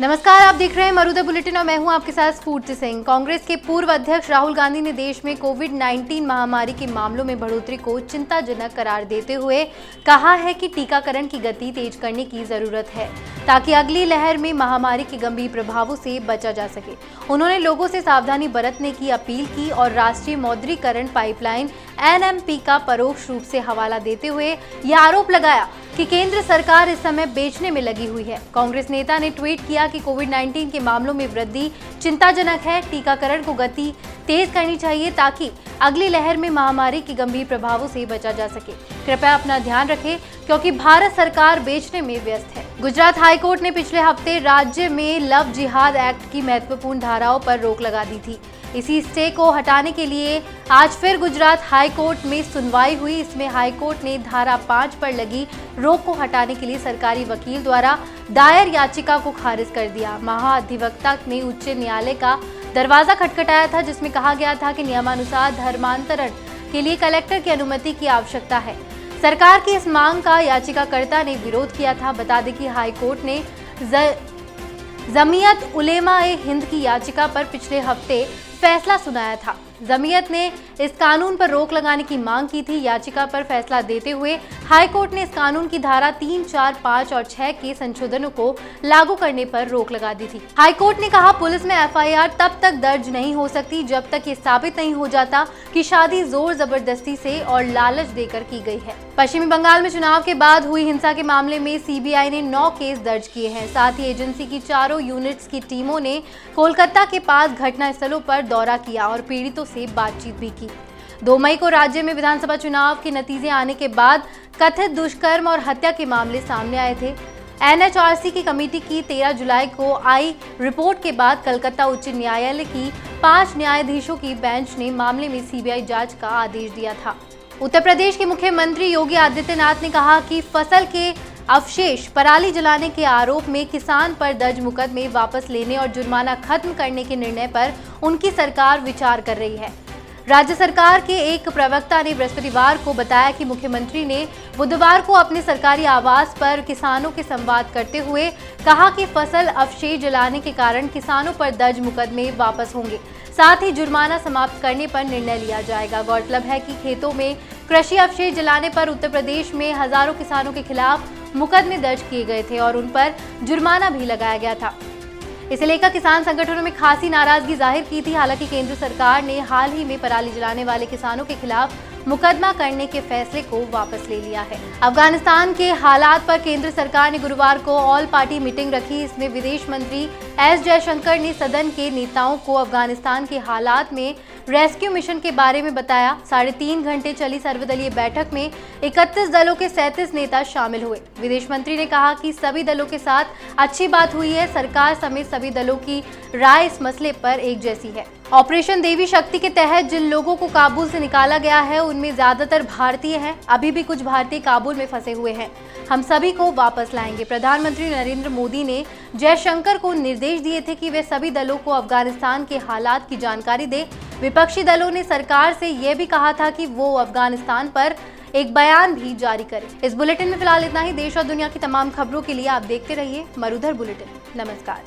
नमस्कार, आप देख रहे हैं मरुधर बुलेटिन और मैं हूं आपके साथ स्फूर्ति सिंह। कांग्रेस के पूर्व अध्यक्ष राहुल गांधी ने देश में कोविड-19 महामारी के मामलों में बढ़ोतरी को चिंताजनक करार देते हुए कहा है कि टीकाकरण की गति तेज करने की जरूरत है ताकि अगली लहर में महामारी के गंभीर प्रभावों से बचा जा सके। उन्होंने लोगों से सावधानी बरतने की अपील की और राष्ट्रीय मौद्रीकरण पाइपलाइन (NMP) का परोक्ष रूप से हवाला देते हुए यह आरोप लगाया कि केंद्र सरकार इस समय बेचने में लगी हुई है। कांग्रेस नेता ने ट्वीट किया कि कोविड-19 के मामलों में वृद्धि चिंताजनक है। टीकाकरण को गति तेज करनी चाहिए ताकि अगली लहर में महामारी के गंभीर प्रभावों से बचा जा सके। कृपया अपना ध्यान रखें क्योंकि भारत सरकार बेचने में व्यस्त है। गुजरात हाईकोर्ट ने पिछले हफ्ते राज्य में लव जिहाद एक्ट की महत्वपूर्ण धाराओं पर रोक लगा दी थी। इसी स्टे को हटाने के लिए आज फिर गुजरात हाईकोर्ट में सुनवाई हुई। इसमें हाईकोर्ट ने धारा 5 पर लगी रोक को हटाने के लिए सरकारी वकील द्वारा दायर याचिका को खारिज कर दिया। महाधिवक्ता ने उच्च न्यायालय का दरवाजा खटखटाया था, जिसमें कहा गया था कि नियमानुसार धर्मांतरण के लिए कलेक्टर की अनुमति की आवश्यकता है। सरकार की इस मांग का याचिकाकर्ता ने विरोध किया था। बता दें कि हाईकोर्ट ने जमीयत उलेमा-ए-हिंद की याचिका पर पिछले हफ्ते फैसला सुनाया था। जमीयत ने इस कानून पर रोक लगाने की मांग की थी। याचिका पर फैसला देते हुए हाईकोर्ट ने इस कानून की धारा 3, 4, 5 और 6 के संशोधनों को लागू करने पर रोक लगा दी थी। हाईकोर्ट ने कहा, पुलिस में FIR तब तक दर्ज नहीं हो सकती जब तक ये साबित नहीं हो जाता कि शादी जोर जबरदस्ती से और लालच देकर की गई है। पश्चिमी बंगाल में चुनाव के बाद हुई हिंसा के मामले में CBI ने 9 केस दर्ज किए हैं। साथ ही एजेंसी की चारों यूनिट्स की टीमों ने कोलकाता के पास घटनास्थलों पर दौरा किया और पीड़ितों से बातचीत भी की। 2 मई को राज्य में विधानसभा चुनाव के नतीजे आने के बाद कथित दुष्कर्म और हत्या के मामले सामने आए थे। NHRC की कमेटी की 13 जुलाई को आई रिपोर्ट के बाद कलकत्ता उच्च न्यायालय की 5 न्यायाधीशों की बेंच ने मामले में CBI जांच का आदेश दिया था। उत्तर प्रदेश के मुख्यमंत्री योगी आदित्यनाथ ने कहा कि फसल के अवशेष पराली जलाने के आरोप में किसान पर दर्ज मुकदमे वापस लेने और जुर्माना खत्म करने के निर्णय पर उनकी सरकार विचार कर रही है। राज्य सरकार के एक प्रवक्ता ने बृहस्पतिवार को बताया कि मुख्यमंत्री ने बुधवार को अपने सरकारी आवास पर किसानों के संवाद करते हुए कहा कि फसल अवशेष जलाने के कारण किसानों पर दर्ज मुकदमे वापस होंगे, साथ ही जुर्माना समाप्त करने पर निर्णय लिया जाएगा। गौरतलब है कि खेतों में कृषि अवशेष जलाने पर उत्तर प्रदेश में हजारों किसानों के खिलाफ मुकदमे दर्ज किए गए थे और उन पर जुर्माना भी लगाया गया था। इसे लेकर किसान संगठनों में खासी नाराजगी जाहिर की थी। हालांकि केंद्र सरकार ने हाल ही में पराली जलाने वाले किसानों के खिलाफ मुकदमा करने के फैसले को वापस ले लिया है। अफगानिस्तान के हालात पर केंद्र सरकार ने गुरुवार को ऑल पार्टी मीटिंग रखी। इसमें विदेश मंत्री S जयशंकर ने सदन के नेताओं को अफगानिस्तान के हालात में रेस्क्यू मिशन के बारे में बताया। 3.5 घंटे चली सर्वदलीय बैठक में 31 दलों के 37 नेता शामिल हुए। विदेश मंत्री ने कहा कि सभी दलों के साथ अच्छी बात हुई है। सरकार समेत सभी दलों की राय इस मसले पर एक जैसी है। ऑपरेशन देवी शक्ति के तहत जिन लोगों को काबुल से निकाला गया है उनमें ज्यादातर भारतीय हैं। अभी भी कुछ भारतीय काबुल में फंसे हुए हैं। हम सभी को वापस लाएंगे। प्रधानमंत्री नरेंद्र मोदी ने जयशंकर को निर्देश दिए थे कि वे सभी दलों को अफगानिस्तान के हालात की जानकारी दें। विपक्षी दलों ने सरकार से यह भी कहा था कि वो अफगानिस्तान पर एक बयान भी जारी करे। इस बुलेटिन में फिलहाल इतना ही। देश और दुनिया की तमाम खबरों के लिए आप देखते रहिए मरुधर बुलेटिन। नमस्कार।